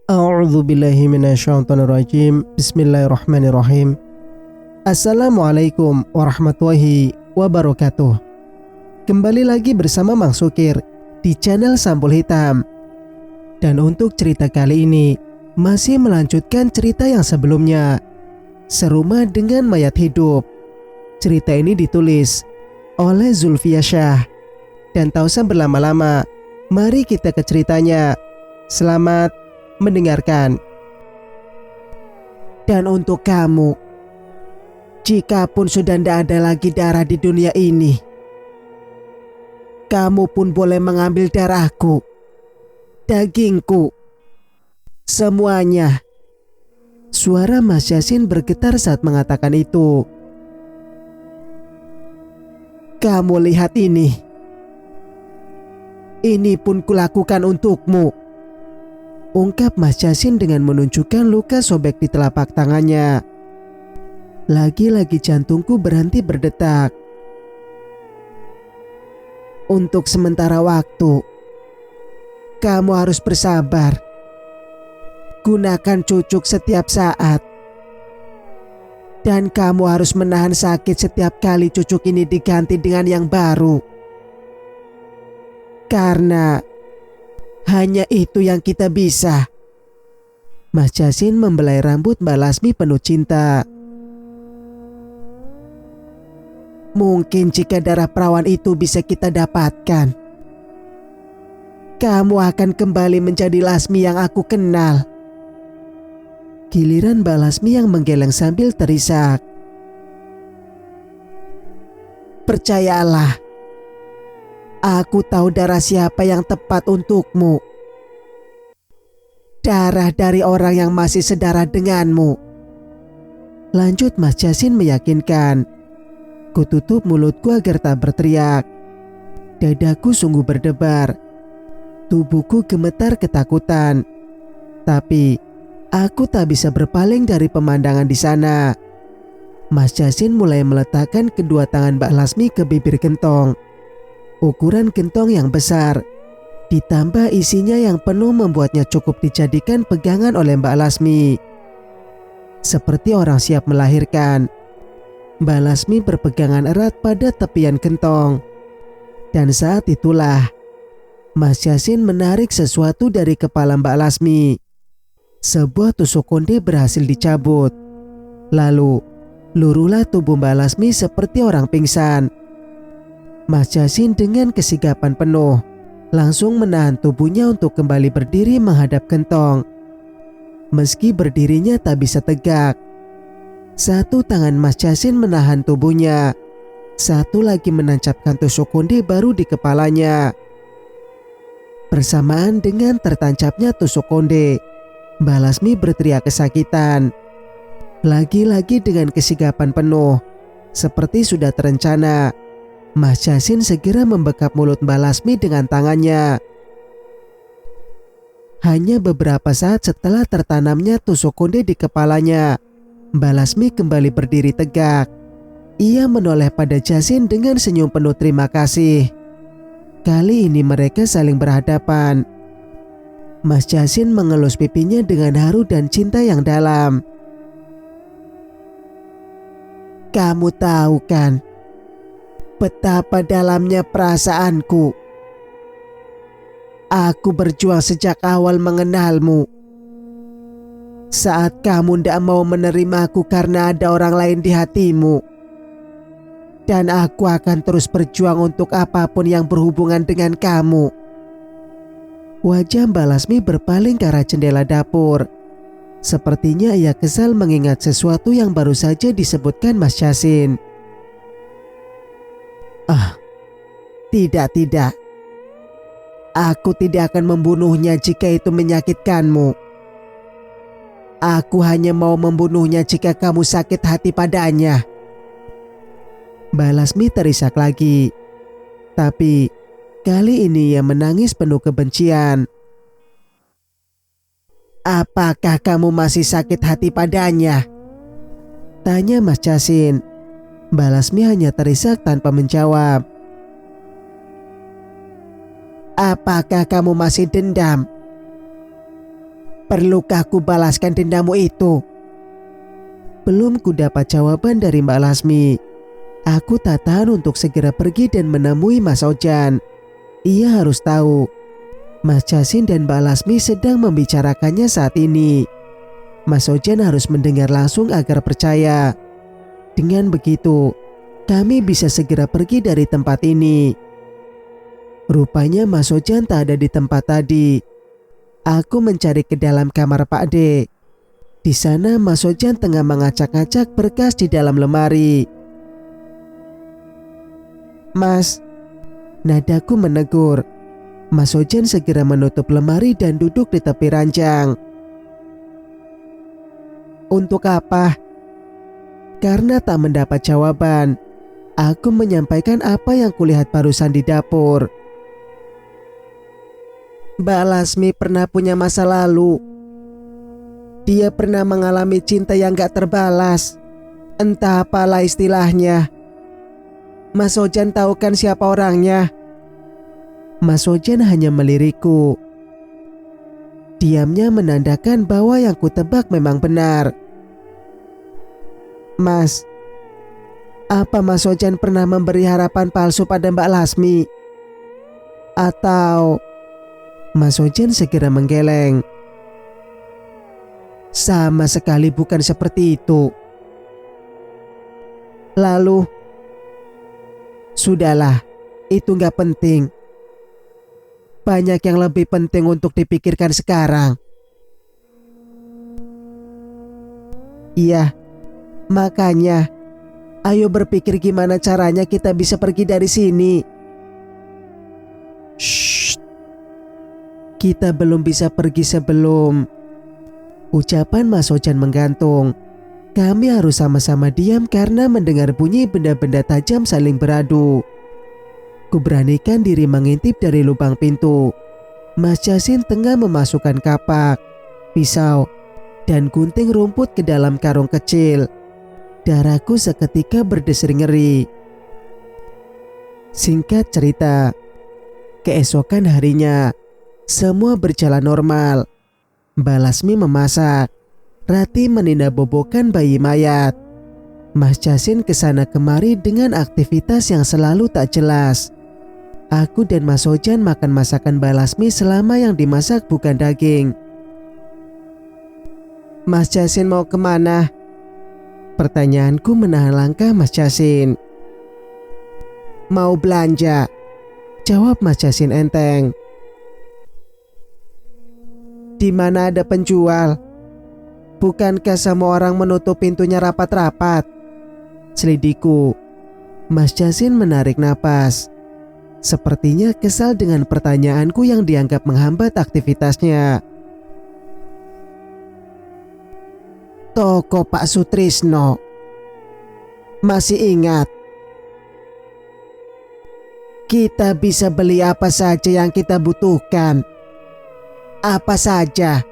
A'udzu billahi minasyaitonir rajim. Bismillahirrahmanirrahim. Assalamualaikum warahmatullahi wabarakatuh. Kembali lagi bersama Mang Sukir di channel Sampul Hitam. Dan untuk cerita kali ini masih melanjutkan cerita yang sebelumnya, Serumah dengan Mayat Hidup. Cerita ini ditulis oleh Zulfia Syah. Dan tak usah berlama-lama, mari kita ke ceritanya. Selamat mendengarkan. Dan untuk kamu, jikapun sudah tidak ada lagi darah di dunia ini, kamu pun boleh mengambil darahku, dagingku, semuanya. Suara Mas Yasin bergetar saat mengatakan itu. Kamu lihat ini. Ini pun kulakukan untukmu, ungkap Mas Yasin dengan menunjukkan luka sobek di telapak tangannya. Lagi-lagi jantungku berhenti berdetak. Untuk sementara waktu, kamu harus bersabar. Gunakan cucuk setiap saat. Dan kamu harus menahan sakit setiap kali cucuk ini diganti dengan yang baru. Karena hanya itu yang kita bisa. Mas Yasin membelai rambut Mbak Lasmi penuh cinta. Mungkin jika darah perawan itu bisa kita dapatkan, kamu akan kembali menjadi Lasmi yang aku kenal. Giliran Mbak Lasmi yang menggeleng sambil terisak. Percayalah, aku tahu darah siapa yang tepat untukmu. Darah dari orang yang masih sedarah denganmu. Lanjut Mas Yasin meyakinkan. Kututup mulutku agar tak berteriak. Dadaku sungguh berdebar. Tubuhku gemetar ketakutan. Tapi aku tak bisa berpaling dari pemandangan di sana. Mas Yasin mulai meletakkan kedua tangan Mbak Lasmi ke bibir gentong. Ukuran gentong yang besar ditambah isinya yang penuh membuatnya cukup dijadikan pegangan oleh Mbak Lasmi. Seperti orang siap melahirkan, Mbak Lasmi berpegangan erat pada tepian gentong. Dan saat itulah Mas Yasin menarik sesuatu dari kepala Mbak Lasmi. Sebuah tusuk konde berhasil dicabut. Lalu luruhlah tubuh Mbak Lasmi seperti orang pingsan. Mas Yasin dengan kesigapan penuh langsung menahan tubuhnya untuk kembali berdiri menghadap gentong. Meski berdirinya tak bisa tegak, satu tangan Mas Yasin menahan tubuhnya, satu lagi menancapkan tusuk konde baru di kepalanya. Bersamaan dengan tertancapnya tusuk konde, Mbak Lasmi berteriak kesakitan. Lagi-lagi dengan kesigapan penuh, seperti sudah terencana, Mas Yasin segera membekap mulut Mbak Lasmi dengan tangannya. Hanya beberapa saat setelah tertanamnya tusuk konde di kepalanya, Mbak Lasmi kembali berdiri tegak. Ia menoleh pada Yasin dengan senyum penuh terima kasih. Kali ini mereka saling berhadapan. Mas Yasin mengelus pipinya dengan haru dan cinta yang dalam. Kamu tahu kan betapa dalamnya perasaanku. Aku berjuang sejak awal mengenalmu. Saat kamu tidak mau menerimaku karena ada orang lain di hatimu. Dan aku akan terus berjuang untuk apapun yang berhubungan dengan kamu. Wajah Mbak Lasmi berpaling ke arah jendela dapur. Sepertinya ia kesal mengingat sesuatu yang baru saja disebutkan Mas Yasin. Tidak. Aku tidak akan membunuhnya jika itu menyakitkanmu. Aku hanya mau membunuhnya jika kamu sakit hati padanya. Mbak Lasmi terisak lagi. Tapi kali ini ia menangis penuh kebencian. Apakah kamu masih sakit hati padanya? Tanya Mas Yasin. Mbak Lasmi hanya terisak tanpa menjawab. Apakah kamu masih dendam? Perlukah ku balaskan dendammu itu? Belum ku dapat jawaban dari Mbak Lasmi. Aku tak tahan untuk segera pergi dan menemui Mas Ojan. Ia harus tahu Mas Jasin dan Mbak Lasmi sedang membicarakannya saat ini. Mas Ojan harus mendengar langsung agar percaya. Dengan begitu, kami bisa segera pergi dari tempat ini. Rupanya Mas Ojan tak ada di tempat tadi. Aku mencari ke dalam kamar Pak D. Di sana Mas Ojan tengah mengacak-acak berkas di dalam lemari. Mas, nadaku menegur. Mas Ojan segera menutup lemari dan duduk di tepi ranjang. Untuk apa? Karena tak mendapat jawaban, aku menyampaikan apa yang kulihat barusan di dapur. Mbak Lasmi pernah punya masa lalu. Dia pernah mengalami cinta yang gak terbalas. Entah apalah istilahnya. Mas Ojan tahu kan siapa orangnya? Mas Ojan hanya melirikku. Diamnya menandakan bahwa yang kutebak memang benar. Mas, apa Mas Ojan pernah memberi harapan palsu pada Mbak Lasmi? Atau... Mas Ojan segera menggeleng. Sama sekali bukan seperti itu. Lalu, sudahlah, itu gak penting. Banyak yang lebih penting untuk dipikirkan sekarang. Iya, makanya, ayo berpikir gimana caranya kita bisa pergi dari sini. Shh. Kita belum bisa pergi sebelum... Ucapan Mas Ojan menggantung. Kami harus sama-sama diam karena mendengar bunyi benda-benda tajam saling beradu. Kuberanikan diri mengintip dari lubang pintu. Mas Jasin tengah memasukkan kapak, pisau, dan gunting rumput ke dalam karung kecil. Darahku seketika berdesir ngeri. Singkat cerita, keesokan harinya, semua berjalan normal. Mbak Lasmi memasak, Rati menindakbobokan bayi mayat. Mas Jasin kesana kemari dengan aktivitas yang selalu tak jelas. Aku dan Mas Ojan makan masakan Mbak Lasmi selama yang dimasak bukan daging. Mas Jasin mau kemana? Pertanyaanku menahan langkah Mas Jasin. Mau belanja, jawab Mas Jasin enteng. Di mana ada penjual? Bukankah semua orang menutup pintunya rapat-rapat? Selidiku. Mas Jasin menarik napas. Sepertinya kesal dengan pertanyaanku yang dianggap menghambat aktivitasnya. Toko Pak Sutrisno. Masih ingat? Kita bisa beli apa saja yang kita butuhkan. Apa saja?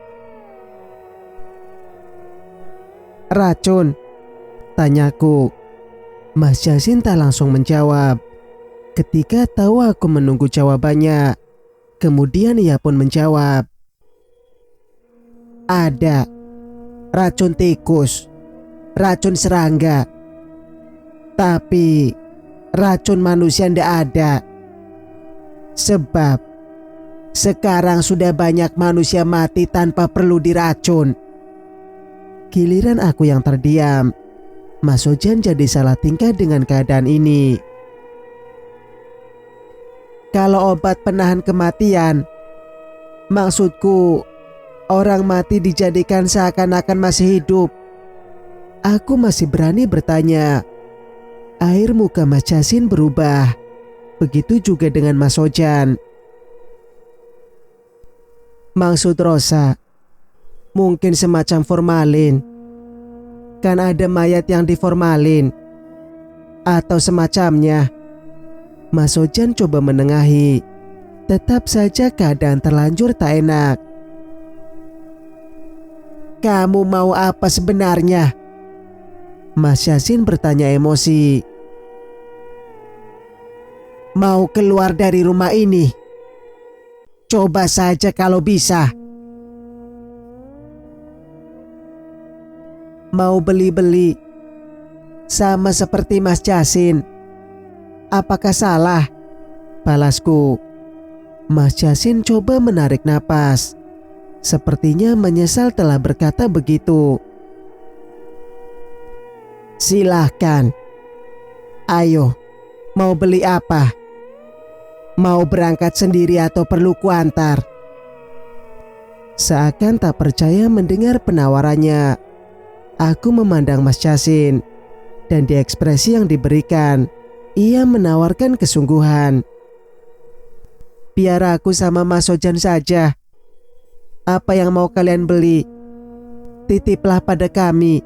Racun? Tanyaku. Mas Jasin tak langsung menjawab. Ketika tahu aku menunggu jawabannya, kemudian ia pun menjawab. Ada. Racun tikus. Racun serangga. Tapi racun manusia ndak ada. Sebab sekarang sudah banyak manusia mati tanpa perlu diracun. Giliran aku yang terdiam. Mas Ojan jadi salah tingkah dengan keadaan ini. Kalau obat penahan kematian, maksudku orang mati dijadikan seakan-akan masih hidup. Aku masih berani bertanya. Air muka Mas Jasin berubah. Begitu juga dengan Mas Ojan. Maksud Rosa, mungkin semacam formalin. Kan ada mayat yang diformalin. Atau semacamnya. Mas Ojan coba menengahi. Tetap saja keadaan terlanjur tak enak. Kamu mau apa sebenarnya? Mas Jasin bertanya emosi. Mau keluar dari rumah ini? Coba saja kalau bisa. Mau beli-beli. Sama seperti Mas Jasin. Apakah salah? Balasku. Mas Jasin coba menarik napas. Sepertinya menyesal telah berkata begitu. Silahkan. Ayo, mau beli apa? Mau berangkat sendiri atau perlu kuantar? Seakan tak percaya mendengar penawarannya, aku memandang Mas Jasin, dan di ekspresi yang diberikan, ia menawarkan kesungguhan. Biar aku sama Mas Ojan saja. Apa yang mau kalian beli? Titiplah pada kami.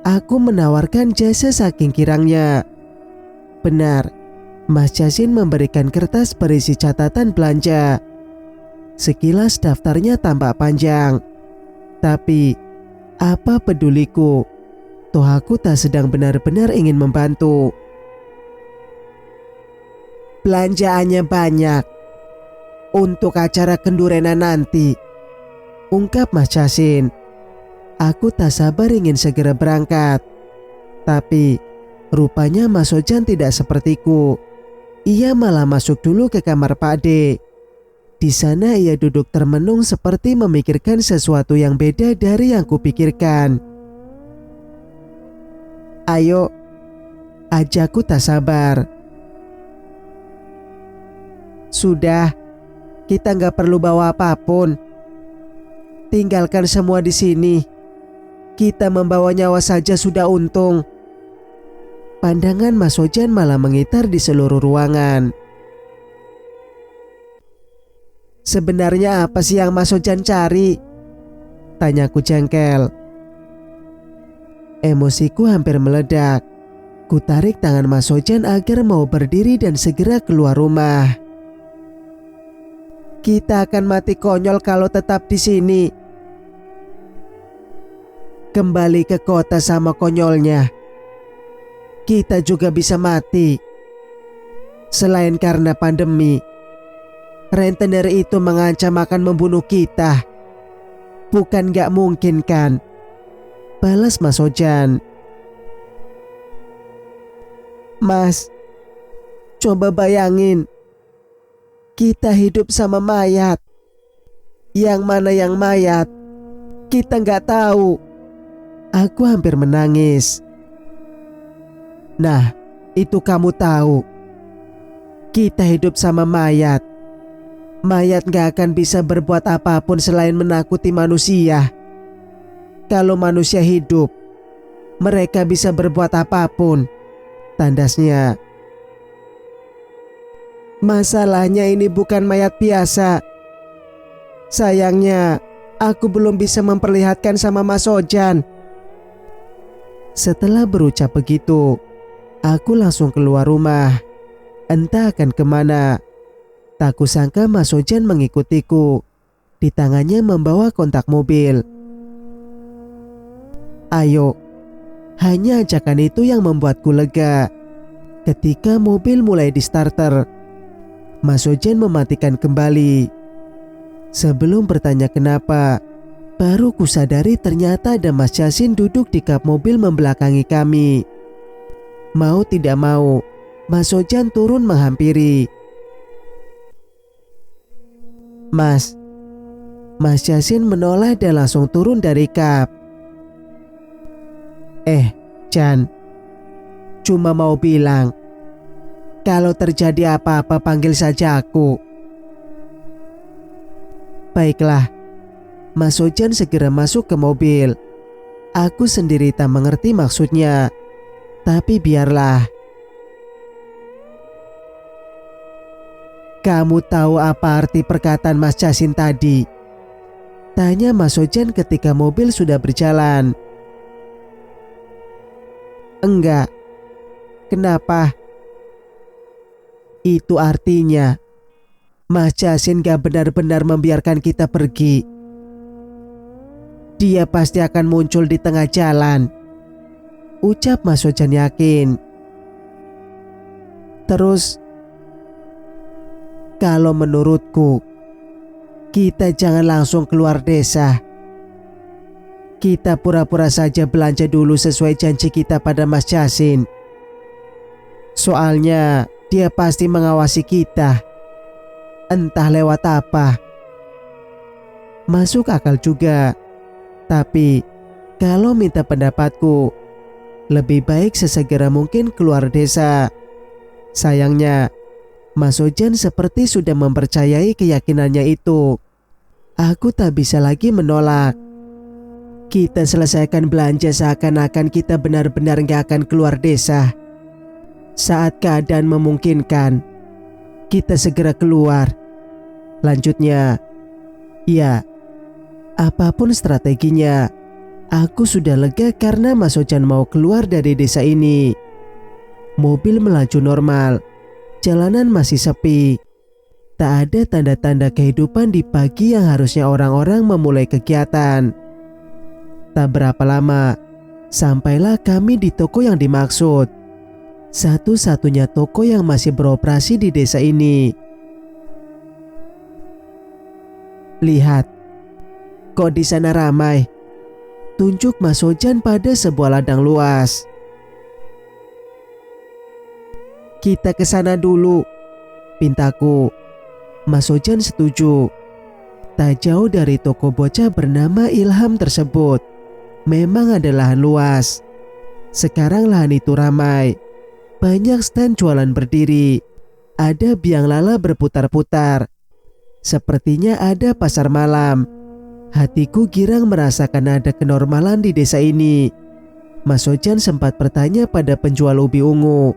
Aku menawarkan jasa saking girangnya. Benar, Mas Jasin memberikan kertas berisi catatan belanja. Sekilas daftarnya tampak panjang. Tapi, apa peduliku? Toh aku tak sedang benar-benar ingin membantu. Belanjaannya banyak. Untuk acara kendurenan nanti, ungkap Mas Jasin. Aku tak sabar ingin segera berangkat. Tapi, rupanya Mas Ojan tidak sepertiku. Ia malah masuk dulu ke kamar Pak D. Di sana ia duduk termenung seperti memikirkan sesuatu yang beda dari yang kupikirkan. Ayo, ajakku tak sabar. Sudah, kita nggak perlu bawa apapun. Tinggalkan semua di sini. Kita membawa nyawa saja sudah untung. Pandangan Mas Ojan malah mengitar di seluruh ruangan. Sebenarnya apa sih yang Mas Ojan cari? Tanyaku jengkel. Emosiku hampir meledak. Ku tarik tangan Mas Ojan agar mau berdiri dan segera keluar rumah. Kita akan mati konyol kalau tetap di sini. Kembali ke kota sama konyolnya. Kita juga bisa mati. Selain karena pandemi, rentenir itu mengancam akan membunuh kita. Bukan gak mungkin kan? Balas Mas Ojan. Mas, coba bayangin. Kita hidup sama mayat. Yang mana yang mayat? Kita gak tahu. Aku hampir menangis. Nah, itu kamu tahu. Kita hidup sama mayat. Mayat gak akan bisa berbuat apapun selain menakuti manusia. Kalau manusia hidup, mereka bisa berbuat apapun. Tandasnya. Masalahnya ini bukan mayat biasa. Sayangnya, aku belum bisa memperlihatkan sama Mas Ojan. Setelah berucap begitu, aku langsung keluar rumah. Entah akan kemana. Tak kusangka Mas Ojan mengikutiku. Di tangannya membawa kontak mobil. Ayo. Hanya ajakan itu yang membuatku lega. Ketika mobil mulai di starter, Mas Ojan mematikan kembali. Sebelum bertanya kenapa, baru kusadari ternyata ada Mas Jasin duduk di kap mobil membelakangi kami. Mau tidak mau, Mas Ojan turun menghampiri. Mas Jasin menoleh dan langsung turun dari kap. Jan, cuma mau bilang, kalau terjadi apa-apa panggil saja aku. Baiklah. Mas Ojan segera masuk ke mobil. Aku sendiri tak mengerti maksudnya. Tapi biarlah. Kamu tahu apa arti perkataan Mas Jasin tadi? Tanya Mas Ojan ketika mobil sudah berjalan. Enggak. Kenapa? Itu artinya Mas Jasin gak benar-benar membiarkan kita pergi. Dia pasti akan muncul di tengah jalan, ucap Mas Ojan yakin. Terus, kalau menurutku, kita jangan langsung keluar desa. Kita pura-pura saja belanja dulu sesuai janji kita pada Mas Jasin. Soalnya dia pasti mengawasi kita. Entah lewat apa. Masuk akal juga. Tapi kalau minta pendapatku, lebih baik sesegera mungkin keluar desa. Sayangnya, Mas Ojan seperti sudah mempercayai keyakinannya itu. Aku tak bisa lagi menolak. Kita selesaikan belanja seakan-akan kita benar-benar gak akan keluar desa. Saat keadaan memungkinkan, kita segera keluar. Lanjutnya, ya, apapun strateginya, aku sudah lega karena Mas Ojan mau keluar dari desa ini. Mobil melaju normal, jalanan masih sepi. Tak ada tanda-tanda kehidupan di pagi yang harusnya orang-orang memulai kegiatan. Tak berapa lama, sampailah kami di toko yang dimaksud. Satu-satunya toko yang masih beroperasi di desa ini. Lihat, kok di sana ramai? Tunjuk Mas Ojan pada sebuah ladang luas. Kita ke sana dulu, pintaku. Mas Ojan setuju. Tak jauh dari toko bocah bernama Ilham tersebut, memang ada lahan luas. Sekarang lahan itu ramai. Banyak stand jualan berdiri. Ada biang lala berputar-putar. Sepertinya ada pasar malam. Hatiku girang merasakan ada kenormalan di desa ini. Mas Ojan sempat bertanya pada penjual ubi ungu.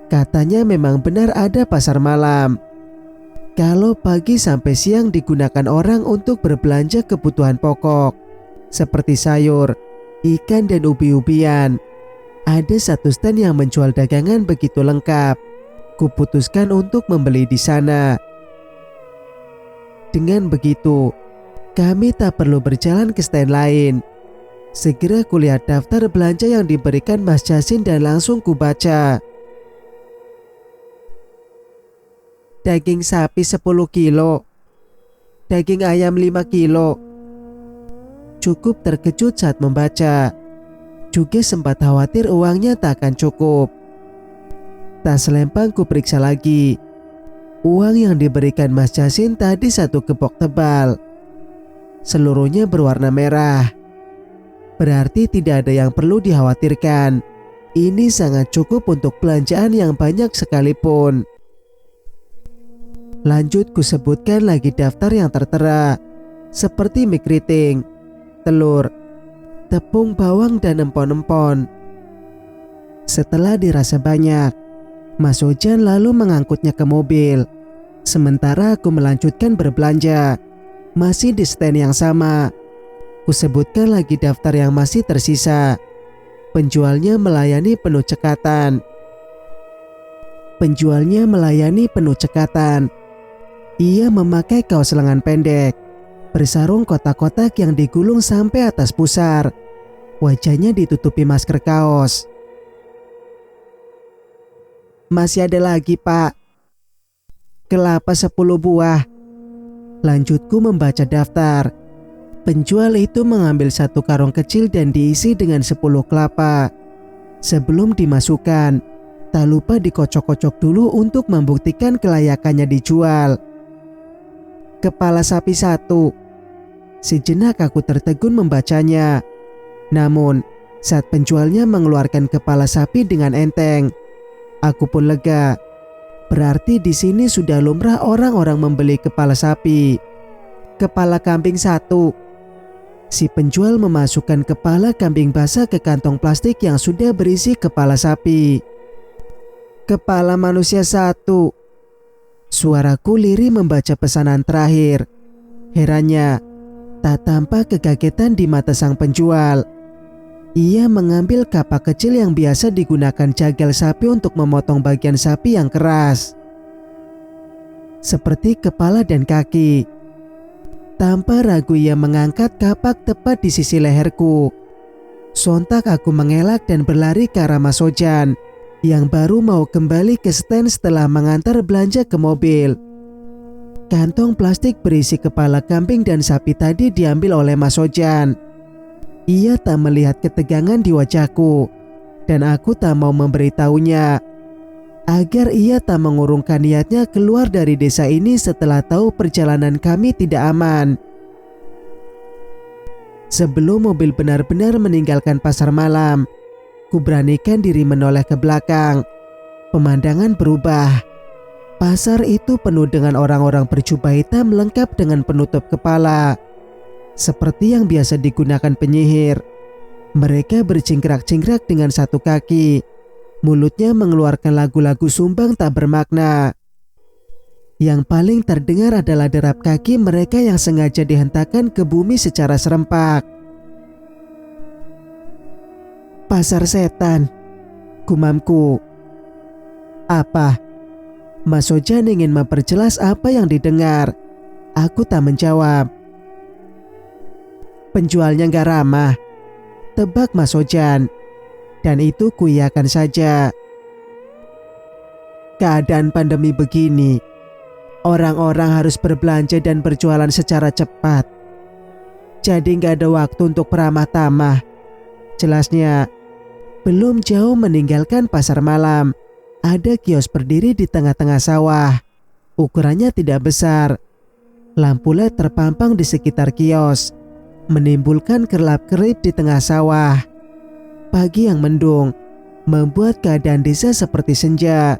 Katanya memang benar ada pasar malam. Kalau pagi sampai siang digunakan orang untuk berbelanja kebutuhan pokok, seperti sayur, ikan dan ubi-ubian. Ada satu stand yang menjual dagangan begitu lengkap. Kuputuskan untuk membeli di sana. Dengan begitu, kami tak perlu berjalan ke stand lain. Segera kulihat daftar belanja yang diberikan Mas Jasin dan langsung kubaca. Daging sapi 10 kilo. Daging ayam 5 kilo. Cukup terkejut saat membaca. Juga sempat khawatir uangnya tak akan cukup. Tak selempang kuperiksa lagi. Uang yang diberikan Mas Jasin tadi satu gepok tebal. Seluruhnya berwarna merah. Berarti tidak ada yang perlu dikhawatirkan. Ini sangat cukup untuk belanjaan yang banyak sekalipun. Lanjut kusebutkan lagi daftar yang tertera, seperti mie keriting, telur, tepung bawang dan empon-empon. Setelah dirasa banyak, Mas Ojan lalu mengangkutnya ke mobil. Sementara aku melanjutkan berbelanja, masih di stand yang sama. Kusebutkan lagi daftar yang masih tersisa. Penjualnya melayani penuh cekatan. Ia memakai kaos lengan pendek, bersarung kotak-kotak yang digulung sampai atas pusar. Wajahnya ditutupi masker kaos. Masih ada lagi, Pak. Kelapa 10 buah. Lanjutku membaca daftar. Penjual itu mengambil satu karung kecil dan diisi dengan 10 kelapa. Sebelum dimasukkan, tak lupa dikocok-kocok dulu untuk membuktikan kelayakannya dijual. Kepala sapi 1. Sejenak aku tertegun membacanya. Namun, saat penjualnya mengeluarkan kepala sapi dengan enteng, aku pun lega. Berarti di sini sudah lumrah orang-orang membeli kepala sapi. Kepala kambing 1. Si penjual memasukkan kepala kambing basah ke kantong plastik yang sudah berisi kepala sapi. Kepala manusia 1. Suaraku lirih membaca pesanan terakhir. Herannya, tak tampak kekagetan di mata sang penjual. Ia mengambil kapak kecil yang biasa digunakan jagal sapi untuk memotong bagian sapi yang keras, seperti kepala dan kaki. Tanpa ragu ia mengangkat kapak tepat di sisi leherku. Sontak aku mengelak dan berlari ke arah Mas Ojan yang baru mau kembali ke stand setelah mengantar belanja ke mobil. Kantong plastik berisi kepala kambing dan sapi tadi diambil oleh Mas Ojan. Ia tak melihat ketegangan di wajahku, dan aku tak mau memberitahunya agar ia tak mengurungkan niatnya keluar dari desa ini setelah tahu perjalanan kami tidak aman. Sebelum mobil benar-benar meninggalkan pasar malam, kuberanikan diri menoleh ke belakang. Pemandangan berubah. Pasar itu penuh dengan orang-orang berjubah hitam lengkap dengan penutup kepala, seperti yang biasa digunakan penyihir. Mereka bercingkrak-cingkrak dengan satu kaki. Mulutnya mengeluarkan lagu-lagu sumbang tak bermakna. Yang paling terdengar adalah derap kaki mereka yang sengaja dihentakkan ke bumi secara serempak. Pasar setan, gumamku. Apa? Mas Ojan ingin memperjelas apa yang didengar. Aku tak menjawab. Penjualnya gak ramah, tebak Mas Ojan. Dan itu kuiyakan saja. Keadaan pandemi begini, orang-orang harus berbelanja dan berjualan secara cepat. Jadi gak ada waktu untuk beramah tamah. Jelasnya, belum jauh meninggalkan pasar malam, ada kios berdiri di tengah-tengah sawah. Ukurannya tidak besar. Lampu LED terpampang di sekitar kios, menimbulkan kerlap-kerip di tengah sawah. Pagi yang mendung membuat keadaan desa seperti senja.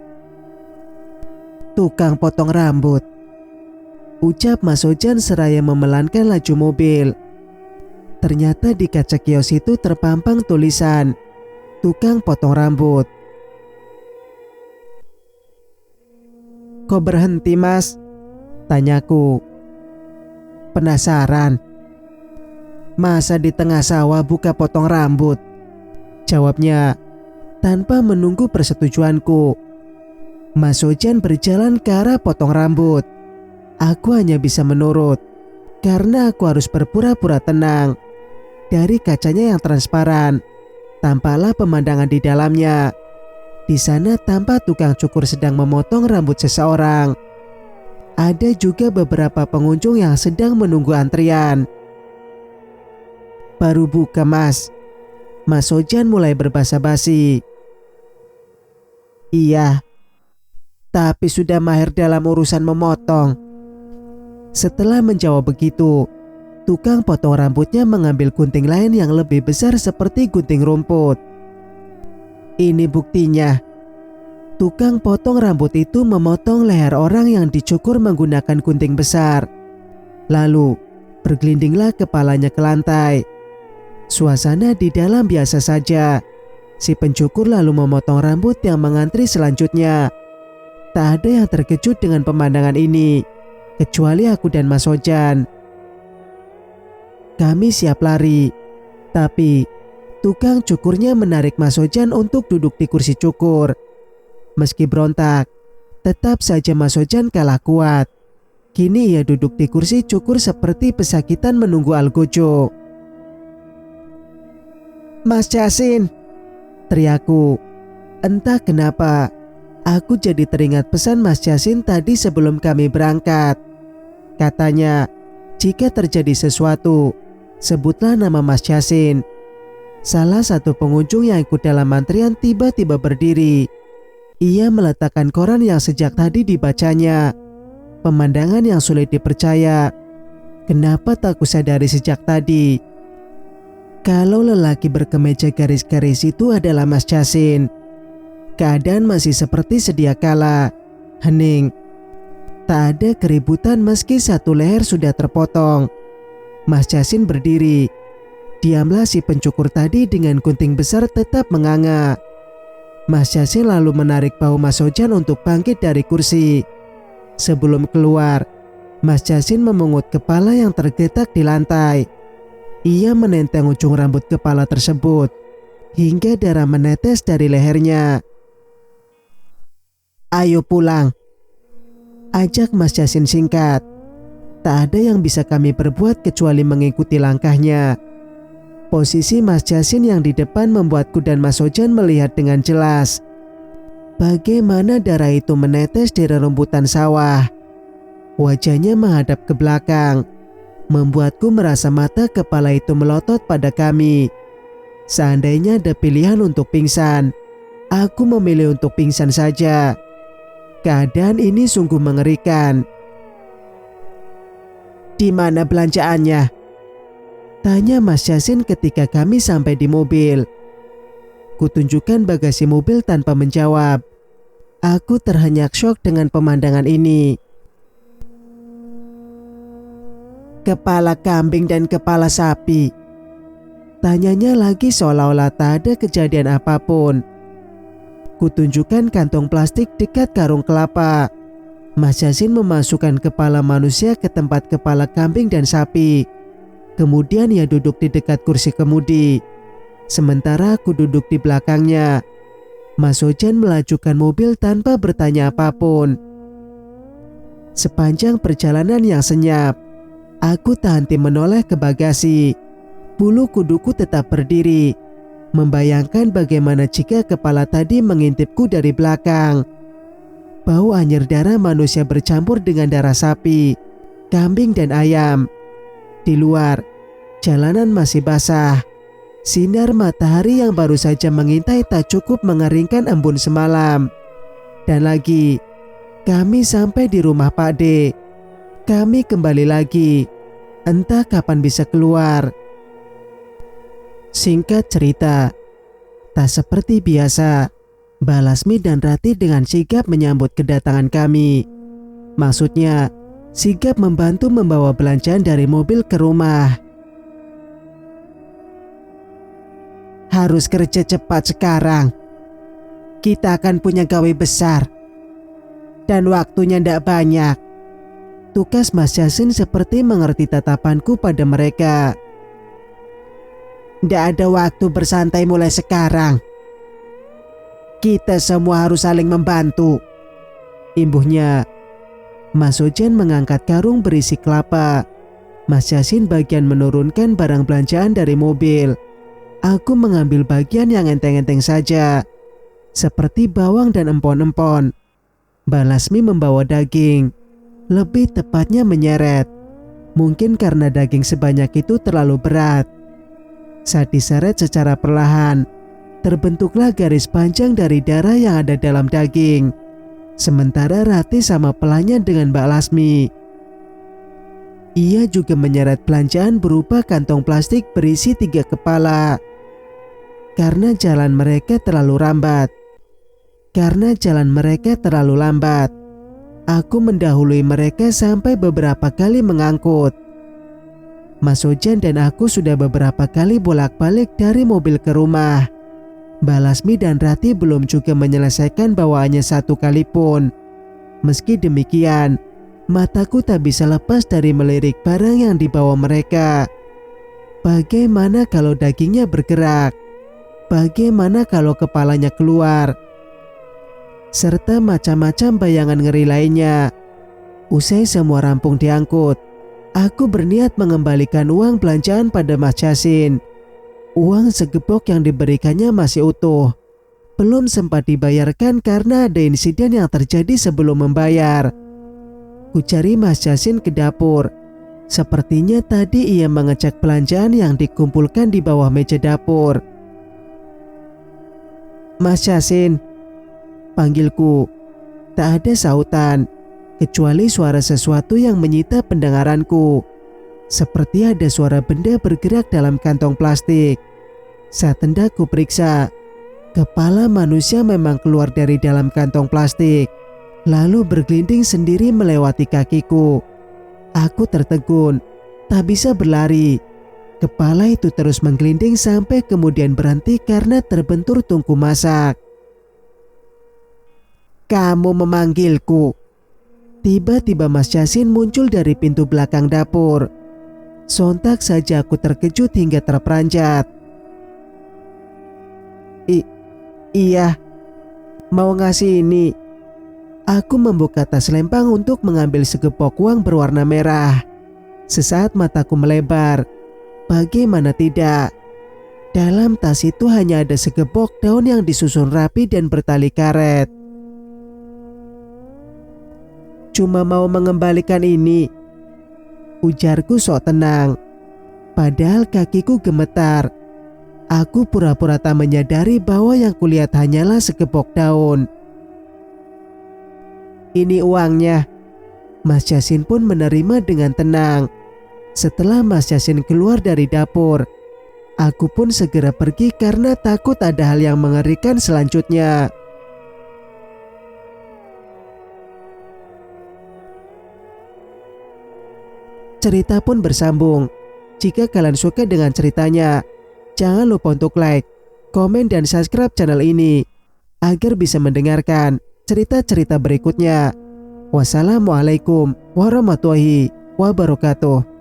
Tukang potong rambut, ucap Mas Ojan seraya memelankan laju mobil. Ternyata di kaca kios itu terpampang tulisan tukang potong rambut. Kok berhenti Mas? Tanyaku. Penasaran. Masa di tengah sawah buka potong rambut? Jawabnya tanpa menunggu persetujuanku. Mas Ojan berjalan ke arah potong rambut. Aku hanya bisa menurut karena aku harus berpura-pura tenang. Dari kacanya yang transparan, tampaklah pemandangan di dalamnya. Di sana tampak tukang cukur sedang memotong rambut seseorang. Ada juga beberapa pengunjung yang sedang menunggu antrian. Baru buka Mas. Mas Ojan mulai berbasa-basi. Iya, tapi sudah mahir dalam urusan memotong. Setelah menjawab begitu, tukang potong rambutnya mengambil gunting lain yang lebih besar seperti gunting rumput. Ini buktinya. Tukang potong rambut itu memotong leher orang yang dicukur menggunakan gunting besar. Lalu, bergelindinglah kepalanya ke lantai. Suasana di dalam biasa saja. Si pencukur lalu memotong rambut yang mengantri selanjutnya. Tak ada yang terkejut dengan pemandangan ini, kecuali aku dan Mas Ojan. Kami siap lari, tapi tukang cukurnya menarik Mas Ojan untuk duduk di kursi cukur. Meski berontak, tetap saja Mas Ojan kalah kuat. Kini ia duduk di kursi cukur seperti pesakitan menunggu algojo. Mas Jasin, teriakku. Entah kenapa, aku jadi teringat pesan Mas Jasin tadi sebelum kami berangkat. Katanya, jika terjadi sesuatu, sebutlah nama Mas Jasin. Salah satu pengunjung yang ikut dalam antrian tiba-tiba berdiri. Ia meletakkan koran yang sejak tadi dibacanya. Pemandangan yang sulit dipercaya. Kenapa tak kusadari sejak tadi? Kalau lelaki berkemeja garis-garis itu adalah Mas Jasin. Keadaan masih seperti sedia kala, hening. Tak ada keributan meski satu leher sudah terpotong. Mas Jasin berdiri. Diamlah si pencukur tadi dengan gunting besar tetap menganga. Mas Jasin lalu menarik bahu Mas Ojan untuk bangkit dari kursi. Sebelum keluar, Mas Jasin memungut kepala yang tergeletak di lantai. Ia menenteng ujung rambut kepala tersebut hingga darah menetes dari lehernya. Ayo pulang, ajak Mas Jasin singkat. Tak ada yang bisa kami perbuat kecuali mengikuti langkahnya. Posisi Mas Jasin yang di depan membuatku dan Mas Ojan melihat dengan jelas bagaimana darah itu menetes di rerumputan sawah. Wajahnya menghadap ke belakang. membuatku merasa mata kepala itu melotot pada kami. Seandainya ada pilihan untuk pingsan, aku memilih untuk pingsan saja. Keadaan ini sungguh mengerikan. "Di mana belanjaannya?" tanya Mas Yasin ketika kami sampai di mobil. Kutunjukkan bagasi mobil tanpa menjawab. Aku terhenyak syok dengan pemandangan ini. "Kepala kambing dan kepala sapi," tanyanya lagi seolah-olah tak ada kejadian apapun. Kutunjukkan kantong plastik dekat karung kelapa. Mas Yasin memasukkan kepala manusia ke tempat kepala kambing dan sapi. Kemudian ia duduk di dekat kursi kemudi. Sementara aku duduk di belakangnya. Mas Ojan melajukan mobil tanpa bertanya apapun. Sepanjang perjalanan yang senyap, aku tak henti menoleh ke bagasi. Bulu kuduku tetap berdiri, membayangkan bagaimana jika kepala tadi mengintipku dari belakang. Bau anyir darah manusia bercampur dengan darah sapi, kambing dan ayam. Di luar, jalanan masih basah. Sinar matahari yang baru saja mengintai tak cukup mengeringkan embun semalam. Dan lagi, kami sampai di rumah Pak D. Kami kembali lagi. Entah kapan bisa keluar. Singkat cerita, tak seperti biasa, Balasmi dan Rati dengan sigap menyambut kedatangan kami. Maksudnya, sigap membantu membawa belanjaan dari mobil ke rumah. "Harus kerja cepat sekarang. Kita akan punya gawe besar. Dan waktunya ndak banyak." Tukas Mas Yasin seperti mengerti tatapanku pada mereka. "Ndak ada waktu bersantai mulai sekarang. Kita semua harus saling membantu," imbuhnya. Mas Ojan mengangkat karung berisi kelapa. Mas Yasin bagian menurunkan barang belanjaan dari mobil. Aku mengambil bagian yang enteng-enteng saja, seperti bawang dan empon-empon. Balasmi membawa daging, lebih tepatnya menyeret. Mungkin karena daging sebanyak itu terlalu berat. Saat diseret secara perlahan, terbentuklah garis panjang dari darah yang ada dalam daging. Sementara Rati sama pelanya dengan Mbak Lasmi. Ia juga menyeret belanjaan berupa kantong plastik berisi 3 kepala. Karena jalan mereka terlalu lambat, aku mendahului mereka sampai beberapa kali mengangkut. Mas Ojan dan aku sudah beberapa kali bolak-balik dari mobil ke rumah. Balasmi dan Rati belum juga menyelesaikan bawaannya satu kali pun. Meski demikian, mataku tak bisa lepas dari melirik barang yang dibawa mereka. Bagaimana kalau dagingnya bergerak? Bagaimana kalau kepalanya keluar? Serta macam-macam bayangan ngeri lainnya. Usai semua rampung diangkut, aku berniat mengembalikan uang belanjaan pada Mas Yasin. Uang segebok yang diberikannya masih utuh. Belum sempat dibayarkan karena ada insiden yang terjadi sebelum membayar. Ku cari Mas Yasin ke dapur. Sepertinya tadi ia mengecek belanjaan yang dikumpulkan di bawah meja dapur. "Mas Yasin," panggilku. Tak ada sautan, kecuali suara sesuatu yang menyita pendengaranku. Seperti ada suara benda bergerak dalam kantong plastik. Saat hendak ku periksa, kepala manusia memang keluar dari dalam kantong plastik, lalu bergelinding sendiri melewati kakiku. Aku tertegun, tak bisa berlari. Kepala itu terus menggelinding sampai kemudian berhenti karena terbentur tungku masak. "Kamu memanggilku?" Tiba-tiba Mas Yasin muncul dari pintu belakang dapur. Sontak saja aku terkejut hingga terperanjat. Iya, mau ngasih ini." Aku membuka tas lempang untuk mengambil segepok uang berwarna merah. Sesaat mataku melebar. Bagaimana tidak? Dalam tas itu hanya ada segepok daun yang disusun rapi dan bertali karet. "Cuma mau mengembalikan ini." ujarku sok tenang. Padahal kakiku gemetar. Aku pura-pura tak menyadari bahwa yang kulihat hanyalah sekepok daun. Ini uangnya. Mas Yasin pun menerima dengan tenang. Setelah Mas Yasin keluar dari dapur, aku pun segera pergi karena takut ada hal yang mengerikan selanjutnya. Cerita pun bersambung. Jika kalian suka dengan ceritanya, jangan lupa untuk like, komen, dan subscribe channel ini agar bisa mendengarkan cerita-cerita berikutnya. Wassalamualaikum warahmatullahi wabarakatuh.